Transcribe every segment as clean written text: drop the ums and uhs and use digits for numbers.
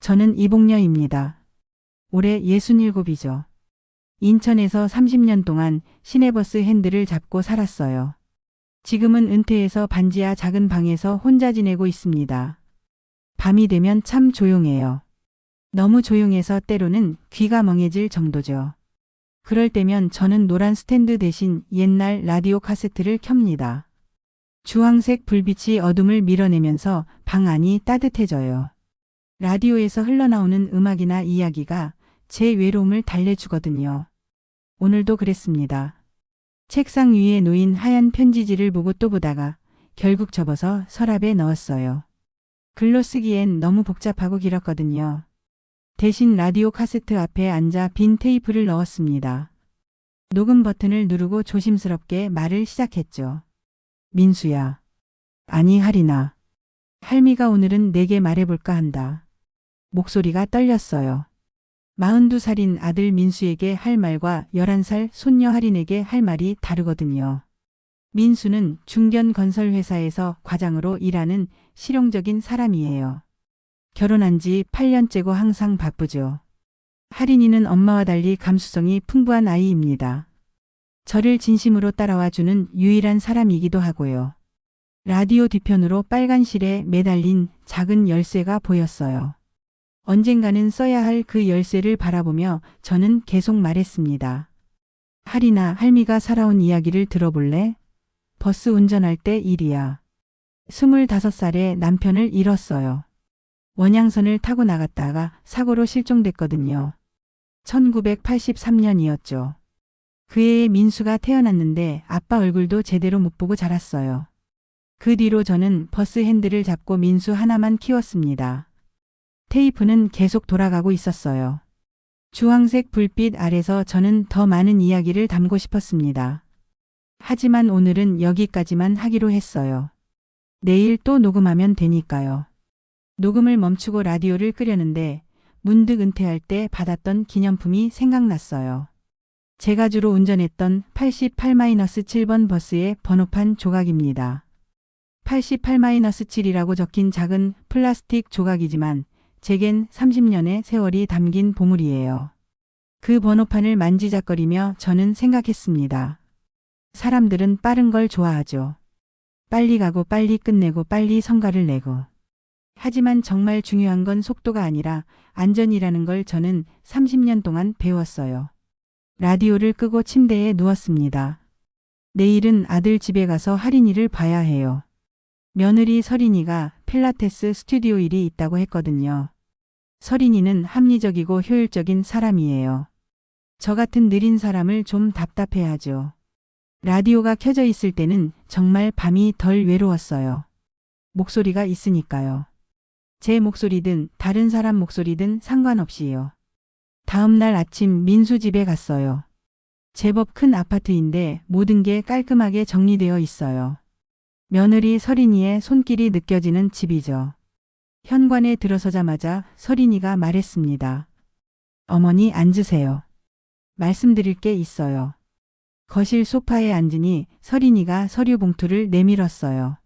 저는 이복녀입니다. 올해 67이죠. 인천에서 30년 동안 시내버스 핸들을 잡고 살았어요. 지금은 은퇴해서 반지하 작은 방에서 혼자 지내고 있습니다. 밤이 되면 참 조용해요. 너무 조용해서 때로는 귀가 멍해질 정도죠. 그럴 때면 저는 노란 스탠드 대신 옛날 라디오 카세트를 켭니다. 주황색 불빛이 어둠을 밀어내면서 방 안이 따뜻해져요. 라디오에서 흘러나오는 음악이나 이야기가 제 외로움을 달래주거든요. 오늘도 그랬습니다. 책상 위에 놓인 하얀 편지지를 보고 또 보다가 결국 접어서 서랍에 넣었어요. 글로 쓰기엔 너무 복잡하고 길었거든요. 대신 라디오 카세트 앞에 앉아 빈 테이프를 넣었습니다. 녹음 버튼을 누르고 조심스럽게 말을 시작했죠. 민수야. 아니 할인아. 할미가 오늘은 내게 말해볼까 한다. 목소리가 떨렸어요. 42살인 아들 민수에게 할 말과 11살 손녀 할인에게 할 말이 다르거든요. 민수는 중견 건설회사에서 과장으로 일하는 실용적인 사람이에요. 결혼한 지 8년째고 항상 바쁘죠. 할인이는 엄마와 달리 감수성이 풍부한 아이입니다. 저를 진심으로 따라와 주는 유일한 사람이기도 하고요. 라디오 뒤편으로 빨간 실에 매달린 작은 열쇠가 보였어요. 언젠가는 써야 할 그 열쇠를 바라보며 저는 계속 말했습니다. 할인아, 할미가 살아온 이야기를 들어볼래? 버스 운전할 때 일이야. 25살에 남편을 잃었어요. 원양선을 타고 나갔다가 사고로 실종됐거든요. 1983년이었죠. 그 해에 민수가 태어났는데 아빠 얼굴도 제대로 못 보고 자랐어요. 그 뒤로 저는 버스 핸들을 잡고 민수 하나만 키웠습니다. 테이프는 계속 돌아가고 있었어요. 주황색 불빛 아래서 저는 더 많은 이야기를 담고 싶었습니다. 하지만 오늘은 여기까지만 하기로 했어요. 내일 또 녹음하면 되니까요. 녹음을 멈추고 라디오를 끄려는데 문득 은퇴할 때 받았던 기념품이 생각났어요. 제가 주로 운전했던 88-7번 버스의 번호판 조각입니다. 88-7이라고 적힌 작은 플라스틱 조각이지만 제겐 30년의 세월이 담긴 보물이에요. 그 번호판을 만지작거리며 저는 생각했습니다. 사람들은 빠른 걸 좋아하죠. 빨리 가고 빨리 끝내고 빨리 성과를 내고. 하지만 정말 중요한 건 속도가 아니라 안전이라는 걸 저는 30년 동안 배웠어요. 라디오를 끄고 침대에 누웠습니다. 내일은 아들 집에 가서 할인이를 봐야 해요. 며느리 서린이가 필라테스 스튜디오 일이 있다고 했거든요. 서린이는 합리적이고 효율적인 사람이에요. 저 같은 느린 사람을 좀 답답해하죠. 라디오가 켜져 있을 때는 정말 밤이 덜 외로웠어요. 목소리가 있으니까요. 제 목소리든 다른 사람 목소리든 상관없이요. 다음 날 아침 민수 집에 갔어요. 제법 큰 아파트인데 모든 게 깔끔하게 정리되어 있어요. 며느리 서린이의 손길이 느껴지는 집이죠. 현관에 들어서자마자 서린이가 말했습니다. 어머니 앉으세요. 말씀드릴 게 있어요. 거실 소파에 앉으니 서린이가 서류 봉투를 내밀었어요.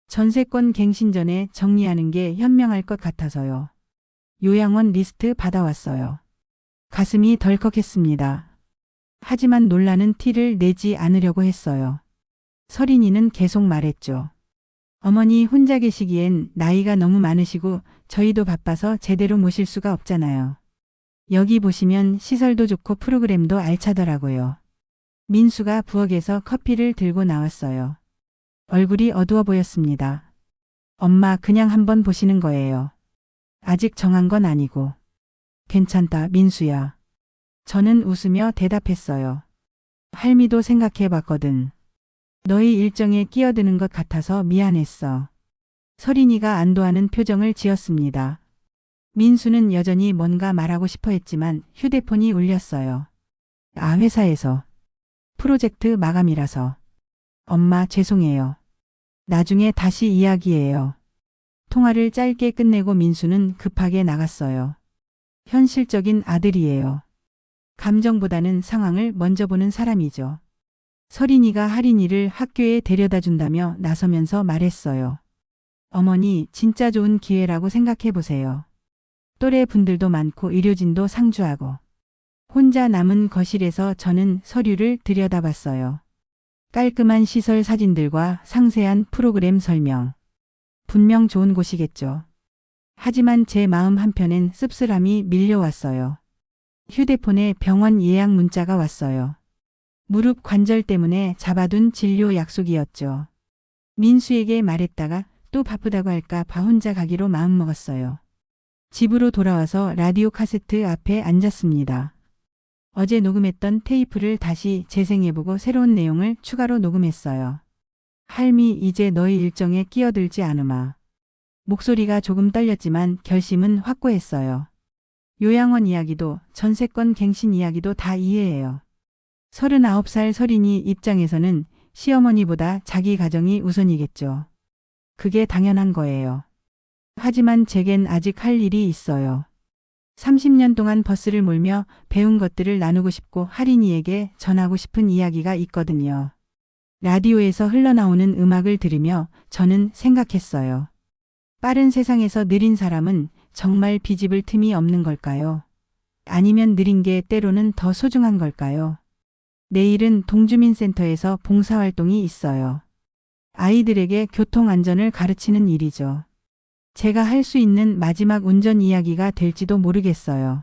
전세권 갱신 전에 정리하는 게 현명할 것 같아서요. 요양원 리스트 받아왔어요. 가슴이 덜컥했습니다. 하지만 놀라는 티를 내지 않으려고 했어요. 서린이는 계속 말했죠. 어머니 혼자 계시기엔 나이가 너무 많으시고 저희도 바빠서 제대로 모실 수가 없잖아요. 여기 보시면 시설도 좋고 프로그램도 알차더라고요. 민수가 부엌에서 커피를 들고 나왔어요. 얼굴이 어두워 보였습니다. 엄마 그냥 한번 보시는 거예요. 아직 정한 건 아니고. 괜찮다 민수야. 저는 웃으며 대답했어요. 할미도 생각해 봤거든. 너희 일정에 끼어드는 것 같아서 미안했어. 서린이가 안도하는 표정을 지었습니다. 민수는 여전히 뭔가 말하고 싶어 했지만 휴대폰이 울렸어요. 아, 회사에서. 프로젝트 마감이라서. 엄마 죄송해요. 나중에 다시 이야기해요. 통화를 짧게 끝내고 민수는 급하게 나갔어요. 현실적인 아들이에요. 감정보다는 상황을 먼저 보는 사람이죠. 서린이가 할인이를 학교에 데려다 준다며 나서면서 말했어요. 어머니 진짜 좋은 기회라고 생각해 보세요. 또래 분들도 많고 의료진도 상주하고. 혼자 남은 거실에서 저는 서류를 들여다봤어요. 깔끔한 시설 사진들과 상세한 프로그램 설명. 분명 좋은 곳이겠죠. 하지만 제 마음 한편엔 씁쓸함이 밀려왔어요. 휴대폰에 병원 예약 문자가 왔어요. 무릎 관절 때문에 잡아둔 진료 약속이었죠. 민수에게 말했다가 또 바쁘다고 할까 봐 혼자 가기로 마음먹었어요. 집으로 돌아와서 라디오 카세트 앞에 앉았습니다. 어제 녹음했던 테이프를 다시 재생해보고 새로운 내용을 추가로 녹음했어요. 할미, 이제 너희 일정에 끼어들지 않으마. 목소리가 조금 떨렸지만 결심은 확고했어요. 요양원 이야기도 전세권 갱신 이야기도 다 이해해요. 39살 설인이 입장에서는 시어머니보다 자기 가정이 우선이겠죠. 그게 당연한 거예요. 하지만 제겐 아직 할 일이 있어요. 30년 동안 버스를 몰며 배운 것들을 나누고 싶고 할인이에게 전하고 싶은 이야기가 있거든요. 라디오에서 흘러나오는 음악을 들으며 저는 생각했어요. 빠른 세상에서 느린 사람은 정말 비집을 틈이 없는 걸까요? 아니면 느린 게 때로는 더 소중한 걸까요? 내일은 동주민센터에서 봉사활동이 있어요. 아이들에게 교통안전을 가르치는 일이죠. 제가 할 수 있는 마지막 운전 이야기가 될지도 모르겠어요.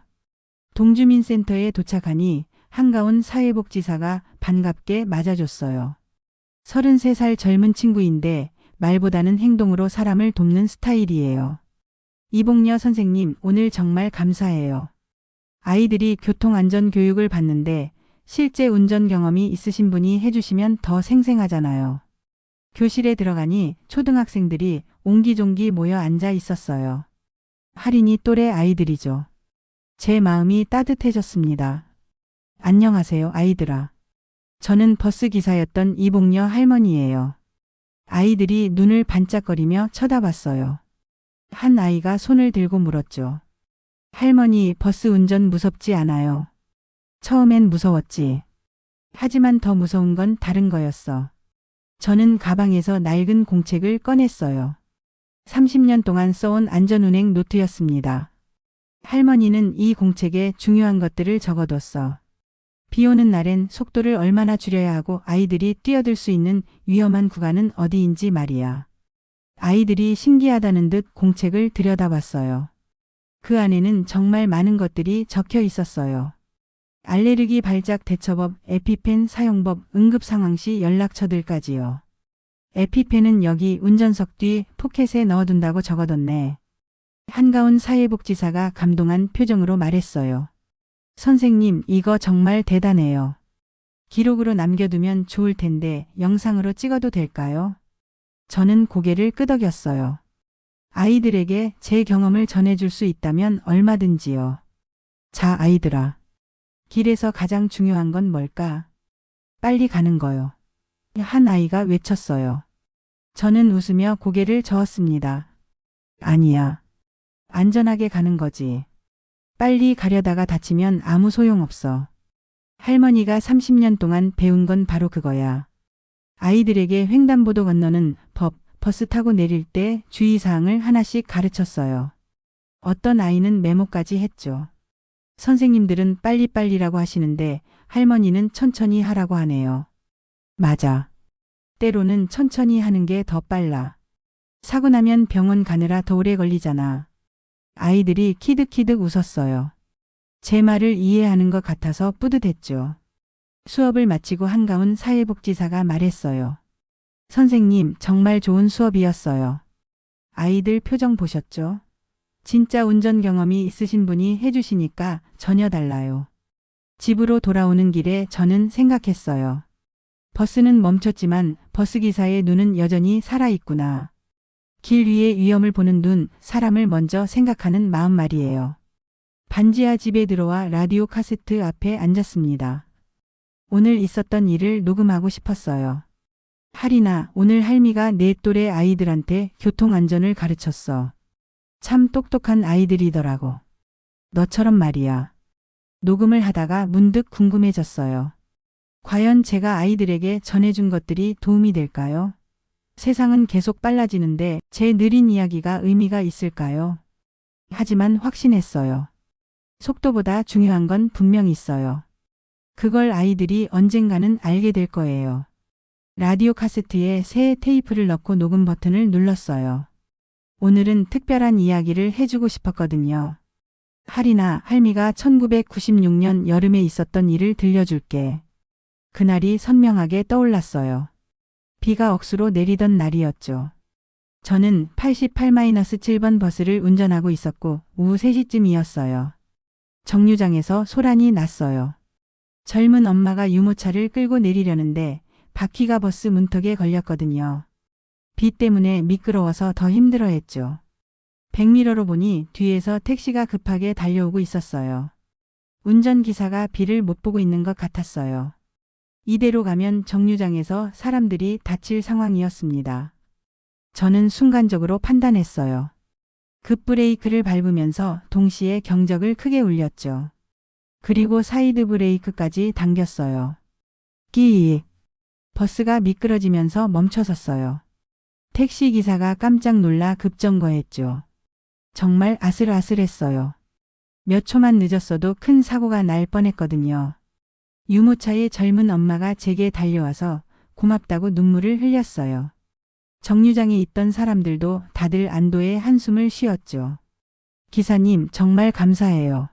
동주민센터에 도착하니 한가운 사회복지사가 반갑게 맞아줬어요. 33살 젊은 친구인데 말보다는 행동으로 사람을 돕는 스타일이에요. 이봉녀 선생님, 오늘 정말 감사해요. 아이들이 교통안전 교육을 받는데 실제 운전 경험이 있으신 분이 해주시면 더 생생하잖아요. 교실에 들어가니 초등학생들이 옹기종기 모여 앉아 있었어요. 할인이 또래 아이들이죠. 제 마음이 따뜻해졌습니다. 안녕하세요, 아이들아. 저는 버스 기사였던 이봉녀 할머니예요. 아이들이 눈을 반짝거리며 쳐다봤어요. 한 아이가 손을 들고 물었죠. 할머니, 버스 운전 무섭지 않아요? 처음엔 무서웠지. 하지만 더 무서운 건 다른 거였어. 저는 가방에서 낡은 공책을 꺼냈어요. 30년 동안 써온 안전운행 노트였습니다. 할머니는 이 공책에 중요한 것들을 적어뒀어. 비 오는 날엔 속도를 얼마나 줄여야 하고 아이들이 뛰어들 수 있는 위험한 구간은 어디인지 말이야. 아이들이 신기하다는 듯 공책을 들여다봤어요. 그 안에는 정말 많은 것들이 적혀 있었어요. 알레르기 발작 대처법, 에피펜 사용법, 응급상황 시 연락처들까지요. 에피펜은 여기 운전석 뒤 포켓에 넣어둔다고 적어뒀네. 한가운 사회복지사가 감동한 표정으로 말했어요. 선생님, 이거 정말 대단해요. 기록으로 남겨두면 좋을 텐데 영상으로 찍어도 될까요? 저는 고개를 끄덕였어요. 아이들에게 제 경험을 전해줄 수 있다면 얼마든지요. 자, 아이들아. 길에서 가장 중요한 건 뭘까? 빨리 가는 거요. 한 아이가 외쳤어요. 저는 웃으며 고개를 저었습니다. 아니야. 안전하게 가는 거지. 빨리 가려다가 다치면 아무 소용없어. 할머니가 30년 동안 배운 건 바로 그거야. 아이들에게 횡단보도 건너는 법, 버스 타고 내릴 때 주의사항을 하나씩 가르쳤어요. 어떤 아이는 메모까지 했죠. 선생님들은 빨리빨리라고 하시는데 할머니는 천천히 하라고 하네요. 맞아. 때로는 천천히 하는 게 더 빨라. 사고 나면 병원 가느라 더 오래 걸리잖아. 아이들이 키득키득 웃었어요. 제 말을 이해하는 것 같아서 뿌듯했죠. 수업을 마치고 한가운 사회복지사가 말했어요. 선생님, 정말 좋은 수업이었어요. 아이들 표정 보셨죠? 진짜 운전 경험이 있으신 분이 해주시니까 전혀 달라요. 집으로 돌아오는 길에 저는 생각했어요. 버스는 멈췄지만 버스기사의 눈은 여전히 살아있구나. 길 위의 위험을 보는 눈, 사람을 먼저 생각하는 마음 말이에요. 반지하 집에 들어와 라디오 카세트 앞에 앉았습니다. 오늘 있었던 일을 녹음하고 싶었어요. 할인아, 오늘 할미가 내 또래 아이들한테 교통안전을 가르쳤어. 참 똑똑한 아이들이더라고. 너처럼 말이야. 녹음을 하다가 문득 궁금해졌어요. 과연 제가 아이들에게 전해준 것들이 도움이 될까요? 세상은 계속 빨라지는데 제 느린 이야기가 의미가 있을까요? 하지만 확신했어요. 속도보다 중요한 건 분명 있어요. 그걸 아이들이 언젠가는 알게 될 거예요. 라디오 카세트에 새 테이프를 넣고 녹음 버튼을 눌렀어요. 오늘은 특별한 이야기를 해주고 싶었거든요. 할이나 할미가 1996년 여름에 있었던 일을 들려줄게. 그날이 선명하게 떠올랐어요. 비가 억수로 내리던 날이었죠. 저는 88-7번 버스를 운전하고 있었고 오후 3시쯤이었어요. 정류장에서 소란이 났어요. 젊은 엄마가 유모차를 끌고 내리려는데 바퀴가 버스 문턱에 걸렸거든요. 비 때문에 미끄러워서 더 힘들어했죠. 백미러로 보니 뒤에서 택시가 급하게 달려오고 있었어요. 운전기사가 비를 못 보고 있는 것 같았어요. 이대로 가면 정류장에서 사람들이 다칠 상황이었습니다. 저는 순간적으로 판단했어요. 급브레이크를 밟으면서 동시에 경적을 크게 울렸죠. 그리고 사이드 브레이크까지 당겼어요. 끼익. 버스가 미끄러지면서 멈춰섰어요. 택시기사가 깜짝 놀라 급정거했죠. 정말 아슬아슬했어요. 몇 초만 늦었어도 큰 사고가 날 뻔했거든요. 유모차의 젊은 엄마가 제게 달려와서 고맙다고 눈물을 흘렸어요. 정류장에 있던 사람들도 다들 안도의 한숨을 쉬었죠. 기사님, 정말 감사해요.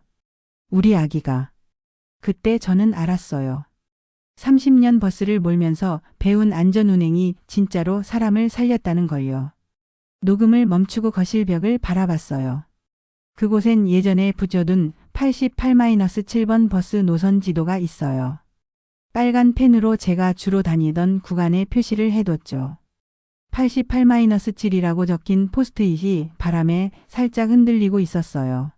우리 아기가. 그때 저는 알았어요. 30년 버스를 몰면서 배운 안전운행이 진짜로 사람을 살렸다는 걸요. 녹음을 멈추고 거실벽을 바라봤어요. 그곳엔 예전에 붙여둔 88-7번 버스 노선 지도가 있어요. 빨간 펜으로 제가 주로 다니던 구간에 표시를 해뒀죠. 88-7이라고 적힌 포스트잇이 바람에 살짝 흔들리고 있었어요.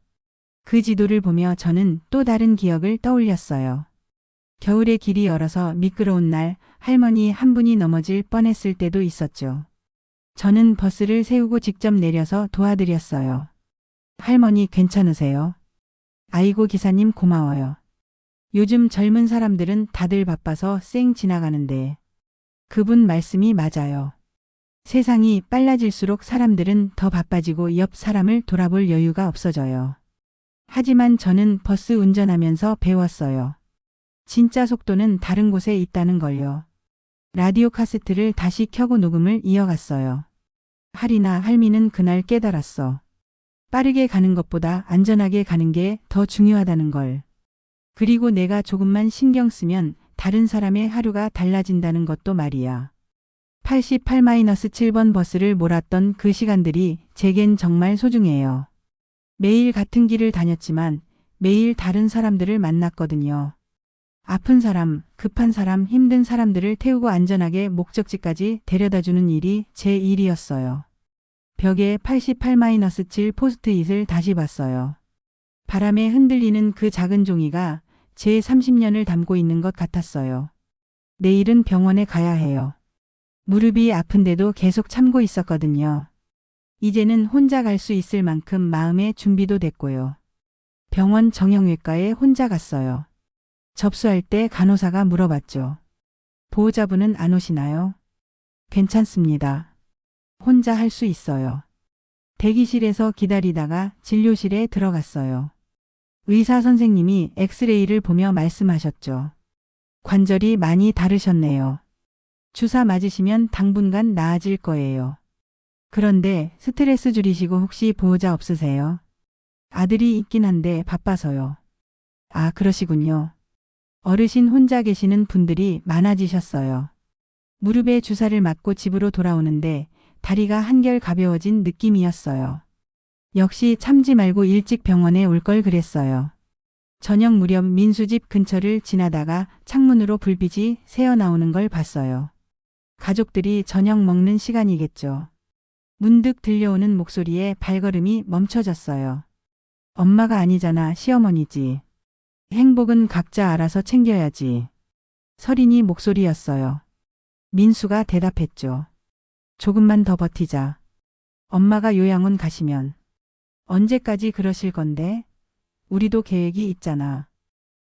그 지도를 보며 저는 또 다른 기억을 떠올렸어요. 겨울에 길이 얼어서 미끄러운 날 할머니 한 분이 넘어질 뻔했을 때도 있었죠. 저는 버스를 세우고 직접 내려서 도와드렸어요. 할머니 괜찮으세요? 아이고 기사님 고마워요. 요즘 젊은 사람들은 다들 바빠서 쌩 지나가는데. 그분 말씀이 맞아요. 세상이 빨라질수록 사람들은 더 바빠지고 옆 사람을 돌아볼 여유가 없어져요. 하지만 저는 버스 운전하면서 배웠어요. 진짜 속도는 다른 곳에 있다는 걸요. 라디오 카세트를 다시 켜고 녹음을 이어갔어요. 할이나 할미는 그날 깨달았어. 빠르게 가는 것보다 안전하게 가는 게 더 중요하다는 걸. 그리고 내가 조금만 신경 쓰면 다른 사람의 하루가 달라진다는 것도 말이야. 88-7번 버스를 몰았던 그 시간들이 제겐 정말 소중해요. 매일 같은 길을 다녔지만 매일 다른 사람들을 만났거든요. 아픈 사람, 급한 사람, 힘든 사람들을 태우고 안전하게 목적지까지 데려다주는 일이 제 일이었어요. 벽에 88-7 포스트잇을 다시 봤어요. 바람에 흔들리는 그 작은 종이가 제 30년을 담고 있는 것 같았어요. 내일은 병원에 가야 해요. 무릎이 아픈데도 계속 참고 있었거든요. 이제는 혼자 갈 수 있을 만큼 마음의 준비도 됐고요. 병원 정형외과에 혼자 갔어요. 접수할 때 간호사가 물어봤죠. 보호자분은 안 오시나요? 괜찮습니다. 혼자 할 수 있어요. 대기실에서 기다리다가 진료실에 들어갔어요. 의사 선생님이 엑스레이를 보며 말씀하셨죠. 관절이 많이 다르셨네요. 주사 맞으시면 당분간 나아질 거예요. 그런데 스트레스 줄이시고 혹시 보호자 없으세요? 아들이 있긴 한데 바빠서요. 아, 그러시군요. 어르신 혼자 계시는 분들이 많아지셨어요. 무릎에 주사를 맞고 집으로 돌아오는데 다리가 한결 가벼워진 느낌이었어요. 역시 참지 말고 일찍 병원에 올 걸 그랬어요. 저녁 무렵 민수집 근처를 지나다가 창문으로 불빛이 새어나오는 걸 봤어요. 가족들이 저녁 먹는 시간이겠죠. 문득 들려오는 목소리에 발걸음이 멈춰졌어요. 엄마가 아니잖아, 시어머니지. 행복은 각자 알아서 챙겨야지. 서린이 목소리였어요. 민수가 대답했죠. 조금만 더 버티자. 엄마가 요양원 가시면. 언제까지 그러실 건데? 우리도 계획이 있잖아.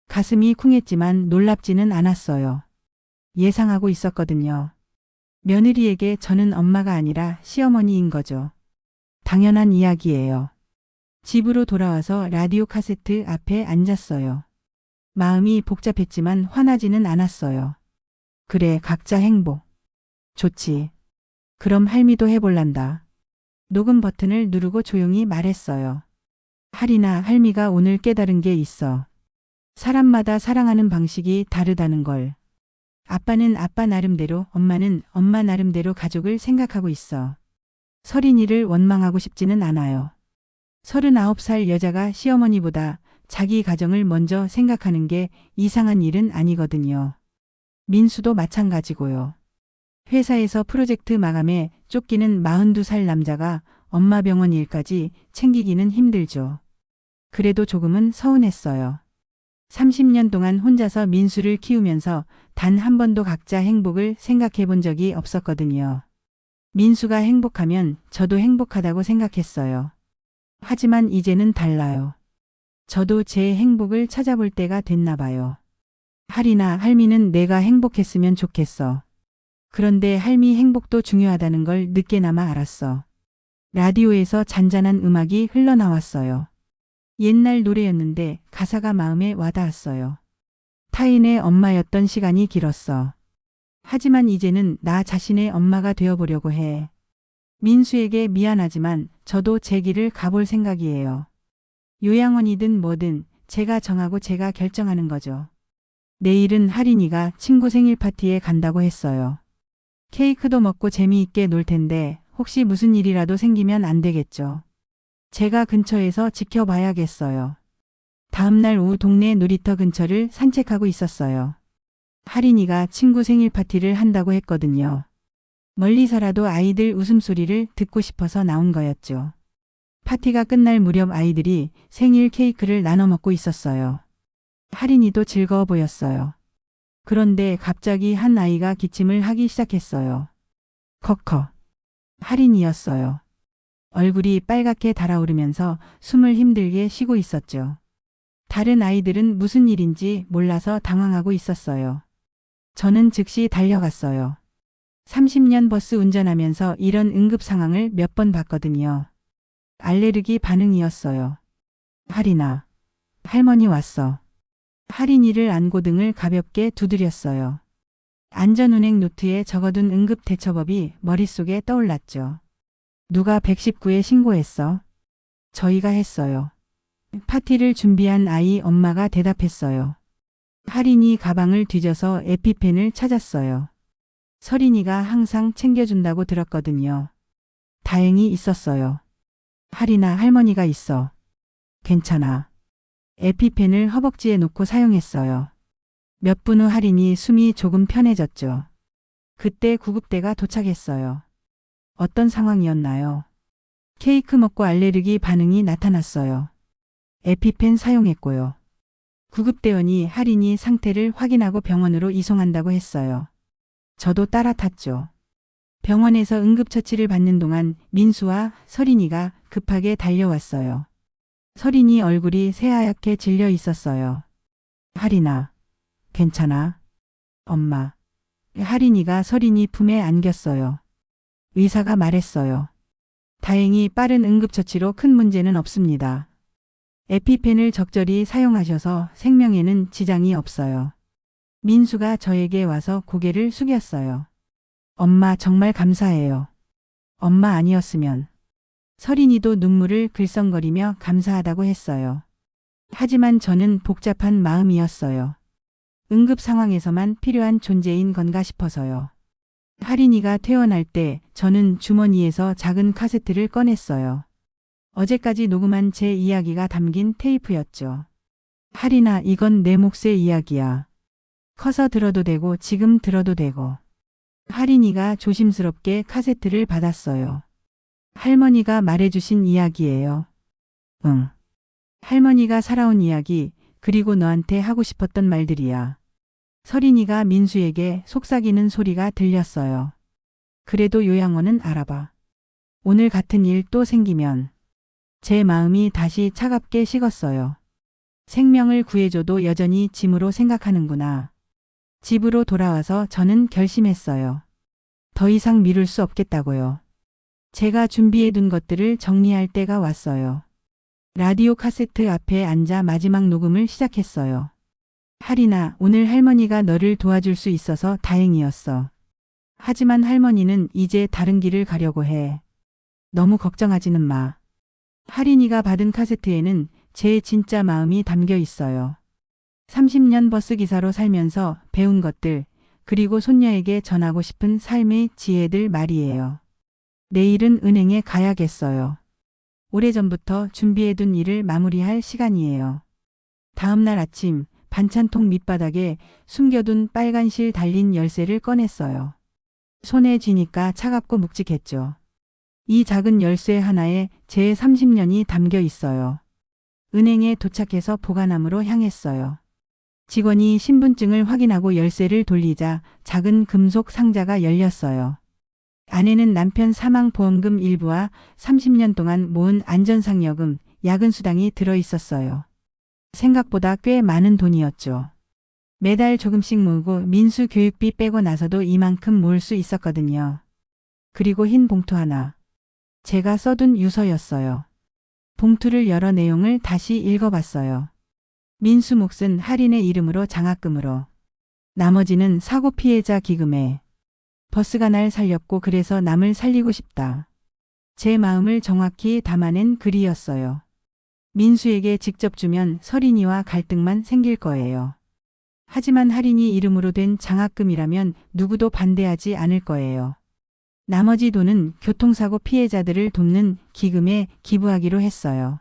가슴이 쿵했지만 놀랍지는 않았어요. 예상하고 있었거든요. 며느리에게 저는 엄마가 아니라 시어머니인 거죠. 당연한 이야기예요. 집으로 돌아와서 라디오 카세트 앞에 앉았어요. 마음이 복잡했지만 화나지는 않았어요. 그래, 각자 행복. 좋지. 그럼 할미도 해볼란다. 녹음 버튼을 누르고 조용히 말했어요. 할이나 할미가 오늘 깨달은 게 있어. 사람마다 사랑하는 방식이 다르다는 걸. 아빠는 아빠 나름대로, 엄마는 엄마 나름대로 가족을 생각하고 있어. 서린이를 원망하고 싶지는 않아요. 39살 여자가 시어머니보다 자기 가정을 먼저 생각하는 게 이상한 일은 아니거든요. 민수도 마찬가지고요. 회사에서 프로젝트 마감에 쫓기는 42살 남자가 엄마 병원 일까지 챙기기는 힘들죠. 그래도 조금은 서운했어요. 30년 동안 혼자서 민수를 키우면서 단 한 번도 각자 행복을 생각해 본 적이 없었거든요. 민수가 행복하면 저도 행복하다고 생각했어요. 하지만 이제는 달라요. 저도 제 행복을 찾아볼 때가 됐나 봐요. 할이나 할미는 내가 행복했으면 좋겠어. 그런데 할미 행복도 중요하다는 걸 늦게나마 알았어. 라디오에서 잔잔한 음악이 흘러나왔어요. 옛날 노래였는데 가사가 마음에 와닿았어요. 타인의 엄마였던 시간이 길었어. 하지만 이제는 나 자신의 엄마가 되어보려고 해. 민수에게 미안하지만 저도 제 길을 가볼 생각이에요. 요양원이든 뭐든 제가 정하고 제가 결정하는 거죠. 내일은 할인이가 친구 생일 파티에 간다고 했어요. 케이크도 먹고 재미있게 놀 텐데 혹시 무슨 일이라도 생기면 안 되겠죠. 제가 근처에서 지켜봐야겠어요. 다음날 오후 동네 놀이터 근처를 산책하고 있었어요. 할인이가 친구 생일 파티를 한다고 했거든요. 멀리서라도 아이들 웃음소리를 듣고 싶어서 나온 거였죠. 파티가 끝날 무렵 아이들이 생일 케이크를 나눠 먹고 있었어요. 할인이도 즐거워 보였어요. 그런데 갑자기 한 아이가 기침을 하기 시작했어요. 커커. 할인이었어요. 얼굴이 빨갛게 달아오르면서 숨을 힘들게 쉬고 있었죠. 다른 아이들은 무슨 일인지 몰라서 당황하고 있었어요. 저는 즉시 달려갔어요. 30년 버스 운전하면서 이런 응급 상황을 몇 번 봤거든요. 알레르기 반응이었어요. 할인아. 할머니 왔어. 할인이를 안고 등을 가볍게 두드렸어요. 안전운행 노트에 적어둔 응급 대처법이 머릿속에 떠올랐죠. 누가 119에 신고했어? 저희가 했어요. 파티를 준비한 아이 엄마가 대답했어요. 할인이 가방을 뒤져서 에피펜을 찾았어요. 서린이가 항상 챙겨준다고 들었거든요. 다행히 있었어요. 할이나 할머니가 있어. 괜찮아. 에피펜을 허벅지에 놓고 사용했어요. 몇 분 후 할인이 숨이 조금 편해졌죠. 그때 구급대가 도착했어요. 어떤 상황이었나요? 케이크 먹고 알레르기 반응이 나타났어요. 에피펜 사용했고요. 구급대원이 할인이 상태를 확인하고 병원으로 이송한다고 했어요. 저도 따라 탔죠. 병원에서 응급처치를 받는 동안 민수와 서린이가 급하게 달려왔어요. 서린이 얼굴이 새하얗게 질려 있었어요. 할인아, 괜찮아? 엄마. 할인이가 서린이 품에 안겼어요. 의사가 말했어요. 다행히 빠른 응급처치로 큰 문제는 없습니다. 에피펜을 적절히 사용하셔서 생명에는 지장이 없어요. 민수가 저에게 와서 고개를 숙였어요. 엄마 정말 감사해요. 엄마 아니었으면. 서린이도 눈물을 글썽거리며 감사하다고 했어요. 하지만 저는 복잡한 마음이었어요. 응급 상황에서만 필요한 존재인 건가 싶어서요. 할인이가 퇴원할 때 저는 주머니에서 작은 카세트를 꺼냈어요. 어제까지 녹음한 제 이야기가 담긴 테이프였죠. 할인아, 이건 내 몫의 이야기야. 커서 들어도 되고 지금 들어도 되고. 할인이가 조심스럽게 카세트를 받았어요. 할머니가 말해주신 이야기예요. 응. 할머니가 살아온 이야기, 그리고 너한테 하고 싶었던 말들이야. 서린이가 민수에게 속삭이는 소리가 들렸어요. 그래도 요양원은 알아봐. 오늘 같은 일 또 생기면. 제 마음이 다시 차갑게 식었어요. 생명을 구해줘도 여전히 짐으로 생각하는구나. 집으로 돌아와서 저는 결심했어요. 더 이상 미룰 수 없겠다고요. 제가 준비해둔 것들을 정리할 때가 왔어요. 라디오 카세트 앞에 앉아 마지막 녹음을 시작했어요. 할인아, 오늘 할머니가 너를 도와줄 수 있어서 다행이었어. 하지만 할머니는 이제 다른 길을 가려고 해. 너무 걱정하지는 마. 할인이가 받은 카세트에는 제 진짜 마음이 담겨 있어요. 30년 버스 기사로 살면서 배운 것들, 그리고 손녀에게 전하고 싶은 삶의 지혜들 말이에요. 내일은 은행에 가야겠어요. 오래전부터 준비해둔 일을 마무리할 시간이에요. 다음 날 아침 반찬통 밑바닥에 숨겨둔 빨간 실 달린 열쇠를 꺼냈어요. 손에 쥐니까 차갑고 묵직했죠. 이 작은 열쇠 하나에 제 30년이 담겨 있어요. 은행에 도착해서 보관함으로 향했어요. 직원이 신분증을 확인하고 열쇠를 돌리자 작은 금속 상자가 열렸어요. 안에는 남편 사망보험금 일부와 30년 동안 모은 안전상여금, 야근수당이 들어 있었어요. 생각보다 꽤 많은 돈이었죠. 매달 조금씩 모으고 민수 교육비 빼고 나서도 이만큼 모을 수 있었거든요. 그리고 흰 봉투 하나. 제가 써둔 유서였어요. 봉투를 열어 내용을 다시 읽어봤어요. 민수 몫은 할인의 이름으로 장학금으로. 나머지는 사고 피해자 기금에. 버스가 날 살렸고 그래서 남을 살리고 싶다. 제 마음을 정확히 담아낸 글이었어요. 민수에게 직접 주면 서린이와 갈등만 생길 거예요. 하지만 할인이 이름으로 된 장학금이라면 누구도 반대하지 않을 거예요. 나머지 돈은 교통사고 피해자들을 돕는 기금에 기부하기로 했어요.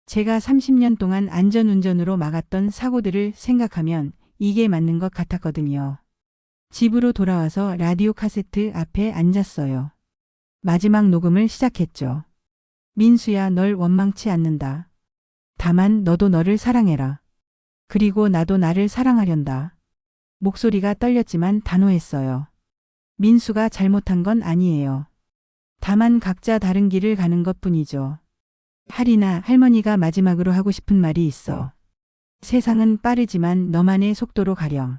제가 30년 동안 안전운전으로 막았던 사고들을 생각하면 이게 맞는 것 같았거든요. 집으로 돌아와서 라디오 카세트 앞에 앉았어요. 마지막 녹음을 시작했죠. 민수야, 널 원망치 않는다. 다만 너도 너를 사랑해라. 그리고 나도 나를 사랑하련다. 목소리가 떨렸지만 단호했어요. 민수가 잘못한 건 아니에요. 다만 각자 다른 길을 가는 것뿐이죠. 할인아, 할머니가 마지막으로 하고 싶은 말이 있어. 세상은 빠르지만 너만의 속도로 가렴.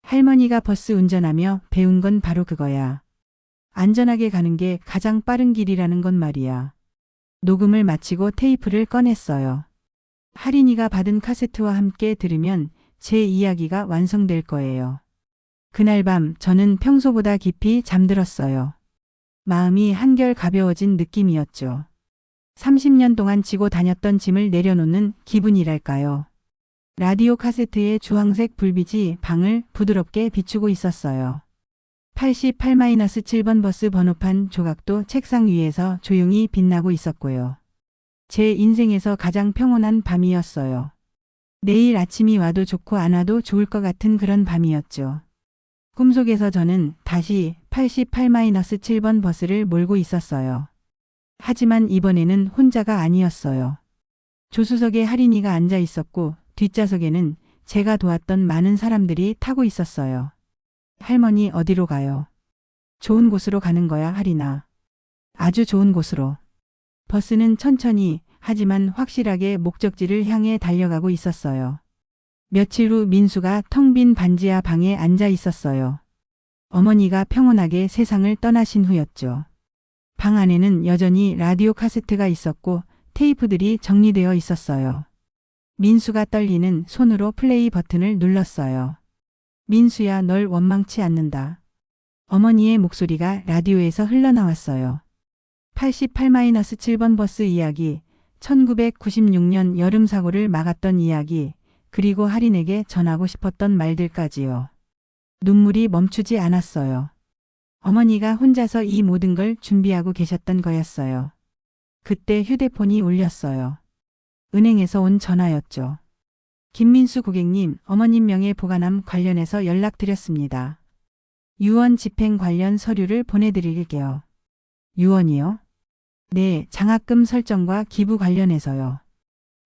할머니가 버스 운전하며 배운 건 바로 그거야. 안전하게 가는 게 가장 빠른 길이라는 건 말이야. 녹음을 마치고 테이프를 꺼냈어요. 할인이가 받은 카세트와 함께 들으면 제 이야기가 완성될 거예요. 그날 밤 저는 평소보다 깊이 잠들었어요. 마음이 한결 가벼워진 느낌이었죠. 30년 동안 지고 다녔던 짐을 내려놓는 기분이랄까요. 라디오 카세트의 주황색 불빛이 방을 부드럽게 비추고 있었어요. 88-7번 버스 번호판 조각도 책상 위에서 조용히 빛나고 있었고요. 제 인생에서 가장 평온한 밤이었어요. 내일 아침이 와도 좋고 안 와도 좋을 것 같은 그런 밤이었죠. 꿈속에서 저는 다시 88-7번 버스를 몰고 있었어요. 하지만 이번에는 혼자가 아니었어요. 조수석에 할인이가 앉아 있었고 뒷좌석에는 제가 도왔던 많은 사람들이 타고 있었어요. 할머니, 어디로 가요? 좋은 곳으로 가는 거야, 할인아. 아주 좋은 곳으로. 버스는 천천히 하지만 확실하게 목적지를 향해 달려가고 있었어요. 며칠 후 민수가 텅 빈 반지하 방에 앉아 있었어요. 어머니가 평온하게 세상을 떠나신 후였죠. 방 안에는 여전히 라디오 카세트가 있었고 테이프들이 정리되어 있었어요. 민수가 떨리는 손으로 플레이 버튼을 눌렀어요. 민수야, 널 원망치 않는다. 어머니의 목소리가 라디오에서 흘러나왔어요. 88-7번 버스 이야기, 1996년 여름 사고를 막았던 이야기, 그리고 할인에게 전하고 싶었던 말들까지요. 눈물이 멈추지 않았어요. 어머니가 혼자서 이 모든 걸 준비하고 계셨던 거였어요. 그때 휴대폰이 울렸어요. 은행에서 온 전화였죠. 김민수 고객님, 어머님 명의 보관함 관련해서 연락드렸습니다. 유언 집행 관련 서류를 보내드릴게요. 유언이요? 네, 장학금 설정과 기부 관련해서요.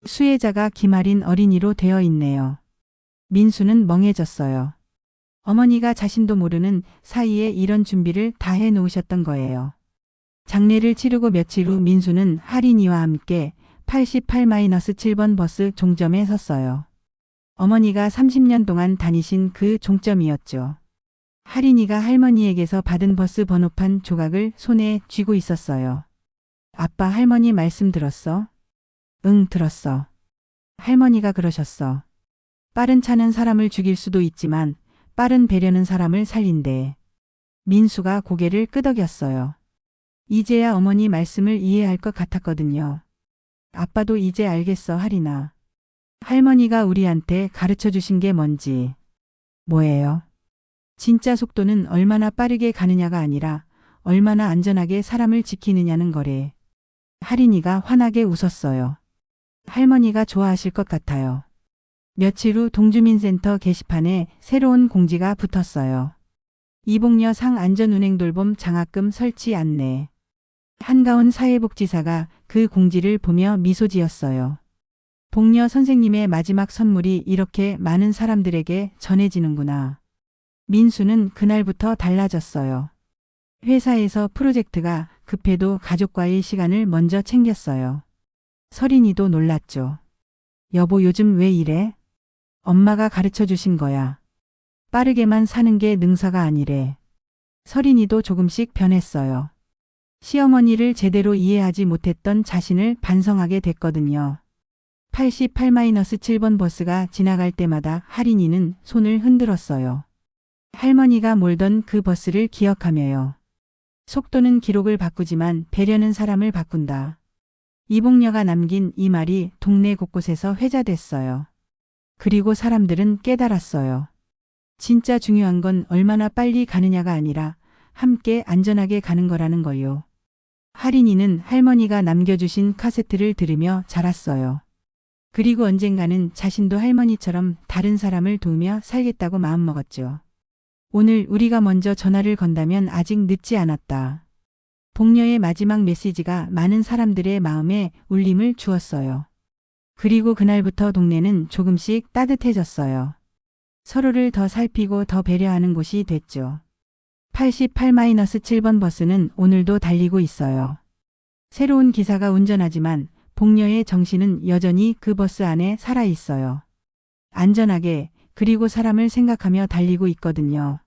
수혜자가 김아린 어린이로 되어 있네요. 민수는 멍해졌어요. 어머니가 자신도 모르는 사이에 이런 준비를 다 해놓으셨던 거예요. 장례를 치르고 며칠 후 민수는 할인이와 함께 88-7번 버스 종점에 섰어요. 어머니가 30년 동안 다니신 그 종점이었죠. 할인이가 할머니에게서 받은 버스 번호판 조각을 손에 쥐고 있었어요. 아빠, 할머니 말씀 들었어? 응, 들었어. 할머니가 그러셨어. 빠른 차는 사람을 죽일 수도 있지만 빠른 배려는 사람을 살린대. 민수가 고개를 끄덕였어요. 이제야 어머니 말씀을 이해할 것 같았거든요. 아빠도 이제 알겠어, 할인아. 할머니가 우리한테 가르쳐 주신 게 뭔지. 뭐예요? 진짜 속도는 얼마나 빠르게 가느냐가 아니라 얼마나 안전하게 사람을 지키느냐는 거래. 할인이가 환하게 웃었어요. 할머니가 좋아하실 것 같아요. 며칠 후 동주민센터 게시판에 새로운 공지가 붙었어요. 이복녀 상안전운행돌봄 장학금 설치 안내. 한가온 사회복지사가 그 공지를 보며 미소 지었어요. 복녀 선생님의 마지막 선물이 이렇게 많은 사람들에게 전해지는구나. 민수는 그날부터 달라졌어요. 회사에서 프로젝트가 급해도 가족과의 시간을 먼저 챙겼어요. 서린이도 놀랐죠. 여보, 요즘 왜 이래? 엄마가 가르쳐 주신 거야. 빠르게만 사는 게 능사가 아니래. 서린이도 조금씩 변했어요. 시어머니를 제대로 이해하지 못했던 자신을 반성하게 됐거든요. 88-7번 버스가 지나갈 때마다 할인이는 손을 흔들었어요. 할머니가 몰던 그 버스를 기억하며요. 속도는 기록을 바꾸지만 배려는 사람을 바꾼다. 이복녀가 남긴 이 말이 동네 곳곳에서 회자됐어요. 그리고 사람들은 깨달았어요. 진짜 중요한 건 얼마나 빨리 가느냐가 아니라 함께 안전하게 가는 거라는 걸요. 할인이는 할머니가 남겨주신 카세트를 들으며 자랐어요. 그리고 언젠가는 자신도 할머니처럼 다른 사람을 도우며 살겠다고 마음먹었죠. 오늘 우리가 먼저 전화를 건다면 아직 늦지 않았다. 복녀의 마지막 메시지가 많은 사람들의 마음에 울림을 주었어요. 그리고 그날부터 동네는 조금씩 따뜻해졌어요. 서로를 더 살피고 더 배려하는 곳이 됐죠. 88-7번 버스는 오늘도 달리고 있어요. 새로운 기사가 운전하지만 복녀의 정신은 여전히 그 버스 안에 살아 있어요. 안전하게, 그리고 사람을 생각하며 달리고 있거든요.